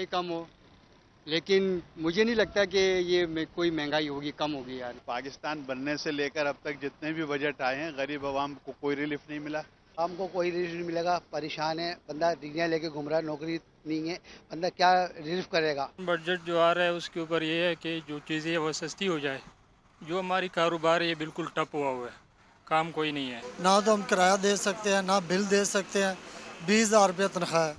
महंगाई कम हो, लेकिन मुझे नहीं लगता कि ये कोई महंगाई होगी, कम होगी यार। पाकिस्तान बनने से लेकर अब तक जितने भी बजट आए हैं गरीब आवाम को कोई रिलीफ नहीं मिला। हमको कोई रिलीफ नहीं मिलेगा, परेशान है बंदा, डिग्रियां लेके घूम रहा है, नौकरी नहीं है, बंदा क्या रिलीफ करेगा। बजट जो आ रहा है उसके ऊपर ये है कि जो चीज़ें हैं वो सस्ती हो जाए। जो हमारी कारोबार है ये बिल्कुल ठप हुआ है, काम कोई नहीं है। ना तो हम किराया दे सकते हैं ना बिल दे सकते हैं। 20,000 रुपये तनख्वाह है।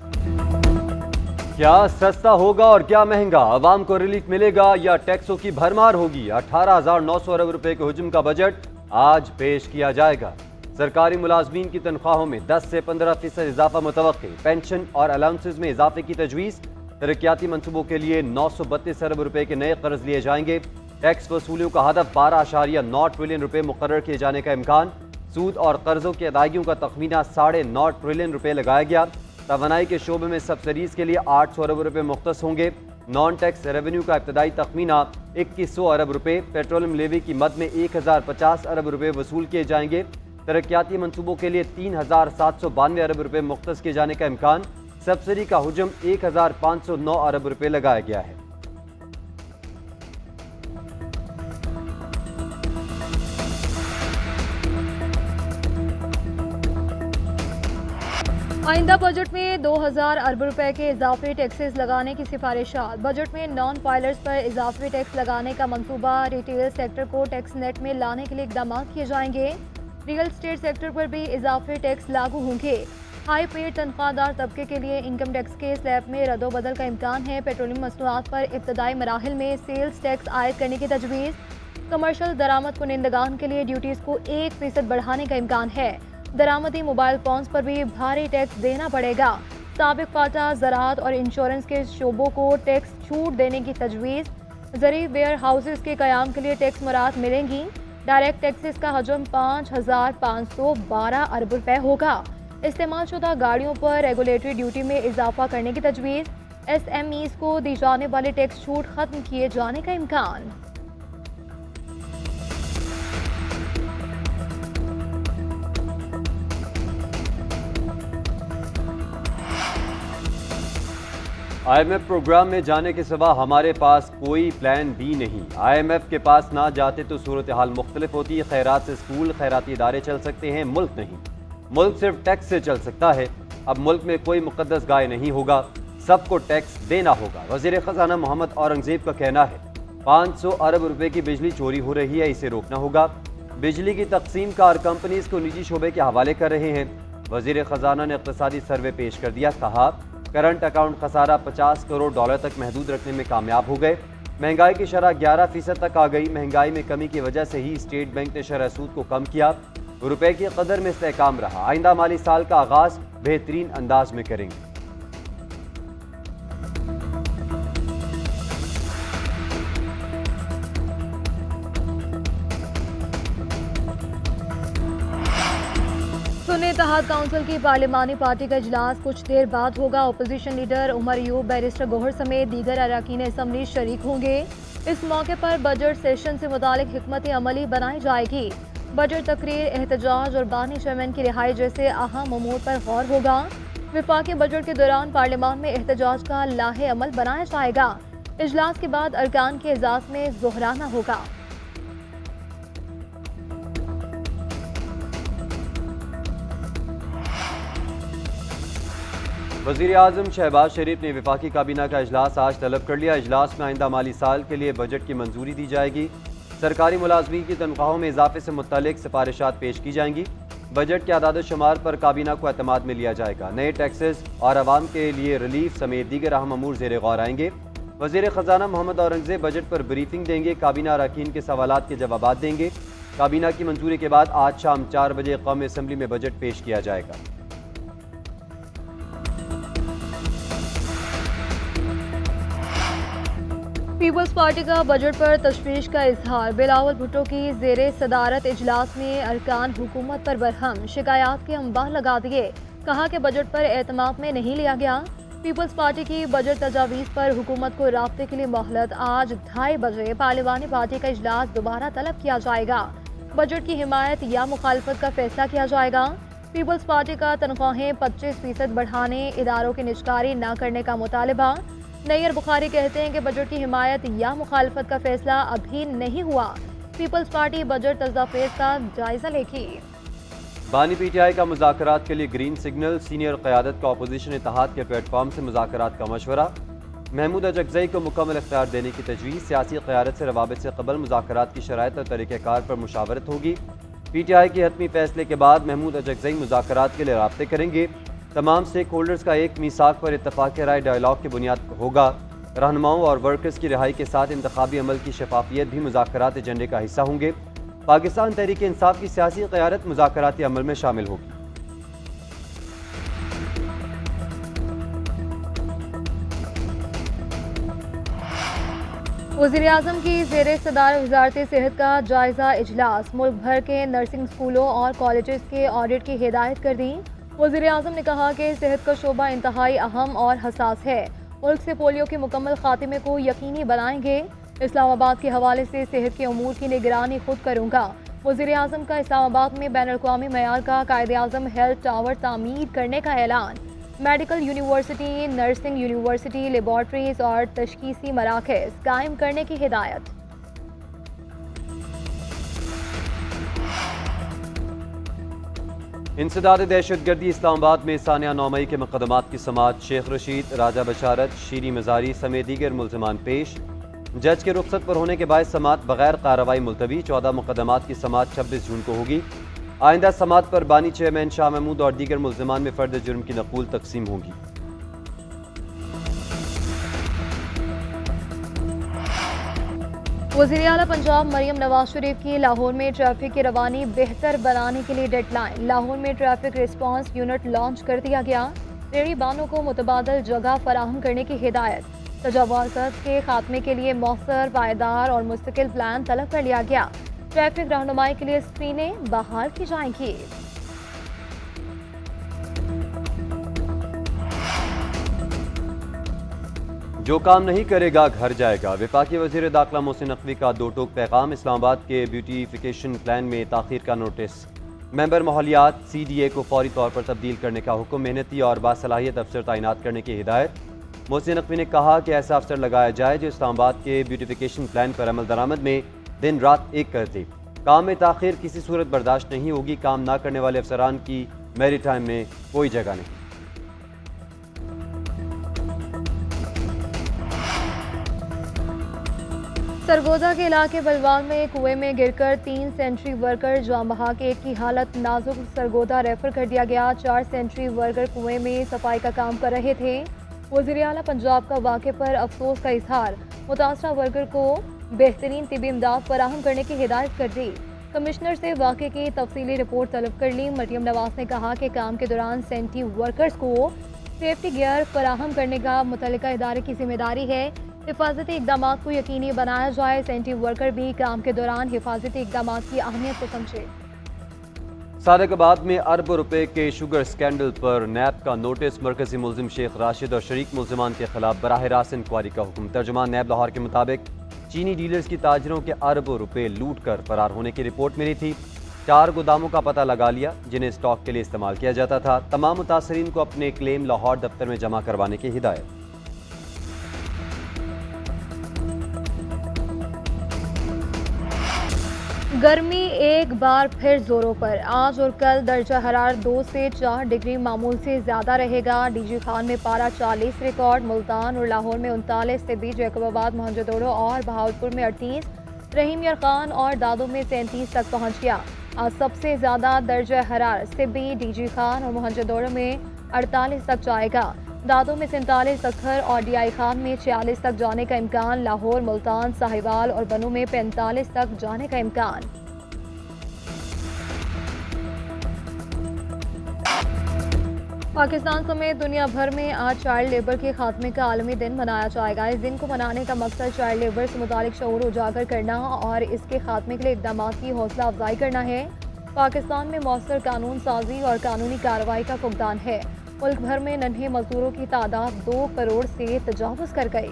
क्या सस्ता होगा और क्या महंगा? आवाम को रिलीफ मिलेगा या टैक्सों की भरमार होगी? 18,900 अरब रुपए के हुजूम का बजट आज पेश किया जाएगा। सरकारी मुलाजमीन की तनख्वाहों में 10 से 15% इजाफा मुतवक्की। पेंशन और अलाउंसेज में इजाफे की तजवीज़। तरक्याती मनसूबों के लिए 932 अरब रुपए के नए कर्ज लिए जाएंगे। टैक्स वसूलियों का हदफ 12.9 ट्रिलियन रुपए मुकर्रर किए जाने का इम्कान। सूद और कर्जों की अदायगियों का तखमीना 9.5 ट्रिलियन रुपए लगाया गया। तवानाई के शोबे में सब्सिडीज के लिए 800 अरब रुपए मुख्तस होंगे। नॉन टैक्स रेवेन्यू का इब्तदाई तखमीना 2100 अरब रुपए। पेट्रोलियम लेवी की मद में 1050 अरब रुपए वसूल किए जाएंगे। तरक्याती मनसूबों के लिए 3792 अरब रुपए मुख्तस किए जाने का इम्कान। सब्सिडी का हुजम 1509 अरब रुपए लगाया गया है। आइंदा बजट में 2000 अरब रुपए के इजाफी टैक्सेस लगाने की सिफारिशात। बजट में नॉन फाइलर्स पर इजाफी टैक्स लगाने का मंसूबा। रिटेल सेक्टर को टैक्स नेट में लाने के लिए इकदाम किए जाएंगे। रियल स्टेट सेक्टर पर भी इजाफी टैक्स लागू होंगे। हाई पेड तनख्वाहदार तबके के लिए इनकम टैक्स के स्लैब में रद्दोबदल का इम्कान है। पेट्रोलियम मसनूआत पर इब्तदाई मराहिल में सेल्स टैक्स आयद करने की तजवीज़। कमर्शल दरामद कुनिंदगान के लिए ड्यूटीज़ को 1% बढ़ाने का इम्कान है। दरामदी मोबाइल फोन्स पर भी भारी टैक्स देना पड़ेगा। साबिक फाटा, ज़राअत और इंश्योरेंस के शोबों को टैक्स छूट देने की तजवीज़। ज़री वेयर हाउसेस के क़याम के लिए टैक्स मराहत मिलेंगी। डायरेक्ट टैक्सेस का हजम 5512 अरब रुपए होगा। इस्तेमाल शुदा गाड़ियों पर रेगुलेटरी ड्यूटी में इजाफा करने की तजवीज़। SMEs को दी जाने वाली टैक्स छूट खत्म किए जाने का इम्कान। IMF प्रोग्राम में जाने के सिवा हमारे पास कोई प्लान बी नहीं। IMF के पास ना जाते तो सूरत हाल मुख्तलिफ होती। खैरात से स्कूल, खैराती इदारे चल सकते हैं, मुल्क नहीं। मुल्क सिर्फ टैक्स से चल सकता है। अब मुल्क में कोई मुकद्दस गाय नहीं होगा, सबको टैक्स देना होगा। वज़ीर ख़ज़ाना मोहम्मद औरंगज़ेब का कहना है 500 अरब रुपए की बिजली चोरी हो रही है, इसे रोकना होगा। बिजली की तकसीम कार कंपनीज को निजी शोबे के हवाले कर रहे हैं। वज़ीर ख़ज़ाना ने इक़्तिसादी सर्वे पेश कर दिया। कहा करंट अकाउंट खसारा 50 करोड़ डॉलर तक महदूद रखने में कामयाब हो गए। महंगाई की शरह 11% तक आ गई। महंगाई में कमी की वजह से ही स्टेट बैंक ने शरह सूद को कम किया। रुपए की कदर में इस्तेहकाम रहा। आइंदा माली साल का आगाज बेहतरीन अंदाज में करेंगे। सुन्नी इत्तेहाद काउंसिल की पार्लिमानी पार्टी का इजलास कुछ देर बाद होगा। Opposition leader Umar Ayub, barrister Gohar समेत दीगर अरकान असम्बली शरीक होंगे। इस मौके पर बजट सेशन से मुतालिक हिकमत अमली बनाई जाएगी। बजट तकरीर, एहतजाज और बानी चेयरमैन की रिहाई जैसे अहम उमूर पर गौर होगा। विफाकी बजट के दौरान पार्लियामान में एहतजाज का लाहे अमल बनाया जाएगा। इजलास के बाद अरकान के एजाज में जोहराना होगा। वज़ीर आज़म शहबाज शरीफ ने वफाकी काबीना का इजलास आज तलब कर लिया। इजलास में आइंदा माली साल के लिए बजट की मंजूरी दी जाएगी। सरकारी मुलाजमीन की तनख्वाहों में इजाफे से मुतालिक सिफारिशात पेश की जाएंगी। बजट के आदाद शुमार पर काबीना को एतमाद में लिया जाएगा। नए टैक्सेस और आवाम के लिए रिलीफ समेत दीगर अहम अमूर ज़ेर गौर आएंगे। वज़ीर ख़ज़ाना मोहम्मद औरंगज़ेब बजट पर ब्रीफिंग देंगे। काबीना अरकान के सवालात के जवाब देंगे। काबीना की मंजूरी के बाद आज शाम 4 बजे कौमी असम्बली में बजट पेश किया जाएगा। पीपल्स पार्टी का बजट पर तशवीश का इजहार। बिलावल भुट्टो की जेर सदारत इजलास में अरकान हुकूमत पर बरहम। शिकायत के अंबार लगा दिए। कहा कि बजट पर एतमाद में नहीं लिया गया। पीपल्स पार्टी की बजट तजावीज़ पर हुकूमत को राब्ते के लिए मोहलत। आज 2:30 बजे पार्लिमानी पार्टी का इजलास दोबारा तलब किया जाएगा। बजट की हिमायत या मुखालफत का फैसला किया जाएगा। पीपल्स पार्टी का तनख्वाहें 25% बढ़ाने, इदारों की निजकारी न करने का मुतालबा। नैयर बुखारी कहते हैं कि बजट की हिमायत या मुखालफत का फैसला अभी नहीं हुआ। पीपल्स पार्टी बजट तज़ाफ़ेज़ का जायजा लेगी। बानी पीटीआई का मुज़ाकरात के लिए ग्रीन सिग्नल, सीनियर क़यादत का अपोजिशन इत्तेहाद के प्लेटफॉर्म से मुज़ाकरात का मशवरा। महमूद अजगज़ई को मुकम्मल इख्तियार देने की तजवीज़, सियासी क़यादत से रवाबित से कबल मुज़ाकरात की शराइत और तरीक़ेकार पर मुशावरत होगी। पीटीआई के हतमी फैसले के बाद महमूद अजगज़ई मुज़ाकरात के लिए राब्ते करेंगे। तमाम स्टेक होल्डर्स का एक मीसाक पर इत्तफ़ाक़ राय डायलॉग की बुनियाद पर होगा। रहनुमाओं और वर्कर्स की रिहाई के साथ इंतखाबी अमल की शफाफियत भी मुज़ाकरात एजेंडे का हिस्सा होंगे। पाकिस्तान तहरीक इंसाफ की सियासी क़यादत मुज़ाकराती अमल में शामिल होगी। वज़ीर-ए-आज़म की ज़ेरे सदारत वज़ारत सेहत का जायज़ा इजलास, मुल्क भर के नर्सिंग स्कूलों और कॉलेजेस के ऑडिट की हिदायत कर दी। वज़ीर-ए-आज़म ने कहा कि सेहत का शोबा इंतहाई अहम और हसास है। मुल्क से पोलियो के मुकम्मल खात्मे को यकीनी बनाएंगे। इस्लामाबाद के हवाले से सेहत के अमूर की निगरानी खुद करूँगा। वज़ीर-ए-आज़म का इस्लामाबाद में बैनुल-अक़वामी मयार का कायदे-आज़म हेल्थ टावर तामीर करने का ऐलान। Medical university, nursing university, laboratories और तशखीसी मराकज़ कायम करने की हिदायत। इंसदाद दहशतगर्दी, इस्लामाबाद में सानिया 9 मई के मुकदमात की समाअत। शेख रशीद, राजा बशारत, शीरी मजारी समेत दीगर मुल्ज़िमान पेश। जज के रुख्सत पर होने के बाद समाअत बगैर कार्रवाई मुलतवी। 14 मुकदमात की समाअत 26 जून को होगी। आइंदा समाअत पर बानी चेयरमैन शाह महमूद और दीगर मुल्ज़िमान में फ़र्द जुर्म की नकूल तकसीम होगी। वज़ीर आला पंजाब मरियम नवाज शरीफ की लाहौर में ट्रैफिक की रवानी बेहतर बनाने के लिए डेडलाइन। लाहौर में ट्रैफिक रिस्पांस यूनिट लॉन्च कर दिया गया। रेहड़ी बानों को मुतबादल जगह फराहम करने की हिदायत। तजावुज़ात के खात्मे के लिए मौसर, पायदार और मुस्तकिल प्लान तलब कर लिया गया। ट्रैफिक रहनुमाई के लिए स्क्रीनें बहाल की जाएंगी। जो काम नहीं करेगा घर जाएगा। वफाकी वज़ीर दाखिला मोहसिन नकवी का दो टोक पैगाम। इस्लामाबाद के ब्यूटिफिकेशन प्लान में ताख़ीर का नोटिस। मेंबर माहौलियात CDA को फौरी तौर पर तब्दील करने का हुक्म। मेहनती और बासलाहियत अफसर तैनात करने की हिदायत। मोहसिन नकवी ने कहा कि ऐसा अफसर लगाया जाए जो इस्लामाबाद के ब्यूटिफिकेशन प्लान पर अमल दरामद में दिन रात एक कर दे। काम में ताख़ीर किसी सूरत बर्दाश्त नहीं होगी। काम ना करने वाले अफसरान की मैरीटाइम में कोई जगह नहीं। सरगोदा के इलाके बलवाल में कुएं में गिरकर 3 सेंट्री वर्कर जान बहा के एक की हालत नाजुक। सरगोदा रेफर कर दिया गया। 4 सेंट्री वर्कर कुएं में सफाई का काम कर रहे थे। वज़ीर आला पंजाब का वाक़े पर अफसोस का इजहार। मुतासरा वर्कर को बेहतरीन तिबी इमदाद फराहम करने की हिदायत कर दी। कमिश्नर से वाक़े की तफसीली रिपोर्ट तलब कर ली। मरियम नवाज ने कहा कि काम के दौरान सेंट्री वर्कर्स को सेफ्टी गियर फराहम करने का मुतल्लिका इदारे की जिम्मेदारी है। हिफाजती इक़दाम को यकीनी बनाया जाए। सेंट्री वर्कर भी काम के दौरान हिफाजती इक़दाम की अहमियत को समझे। सादकाबाद में अरबों रुपए के शुगर स्कैंडल पर नैब का नोटिस। मरकजी मुल्जिम शेख राशिद और शरीक मुल्जिमान के खिलाफ बराह रास्त इंक्वायरी का हुक्म। तर्जुमान नैब लाहौर के मुताबिक चीनी डीलर्स की ताजरों के अरबों रुपए लूट कर फरार होने की रिपोर्ट मिली थी। 4 गोदामों का पता लगा लिया जिन्हें स्टॉक के लिए इस्तेमाल किया जाता था। तमाम मुतासरीन को अपने क्लेम लाहौर दफ्तर में जमा करवाने की हिदायत। गर्मी एक बार फिर जोरों पर। आज और कल दर्जा हरारत 2 से 4 डिग्री मामूल से ज़्यादा रहेगा। डीजी खान में पारा 40 रिकॉर्ड। मुल्तान और लाहौर में 39 से बीच जैकबाबाद, मोहनजोदड़ो और बहावलपुर में 38, रहीम यार खान और दादो में 37 तक पहुँच गया। आज सबसे ज़्यादा दर्जा हरारत सिब्बी, डीजी खान और मोहनजोदड़ो में 48 तक जाएगा। दादो में 47, सखर और DI खान में 46 तक जाने का इम्कान। लाहौर, मुल्तान, साहिवाल और बनू में 45 तक जाने का इम्कान। पाकिस्तान समेत दुनिया भर में आज चाइल्ड लेबर के खात्मे का आलमी दिन मनाया जाएगा। इस दिन को मनाने का मकसद चाइल्ड लेबर से मुतालिक शऊर उजागर करना और इसके खात्मे के लिए इक़दाम की हौसला अफजाई करना है। पाकिस्तान में मौसर कानून साजी और कानूनी कार्रवाई का फुकदान है। मुल्क भर में नन्हे मजदूरों की तादाद 2 करोड़ से तजावुज़ कर गई।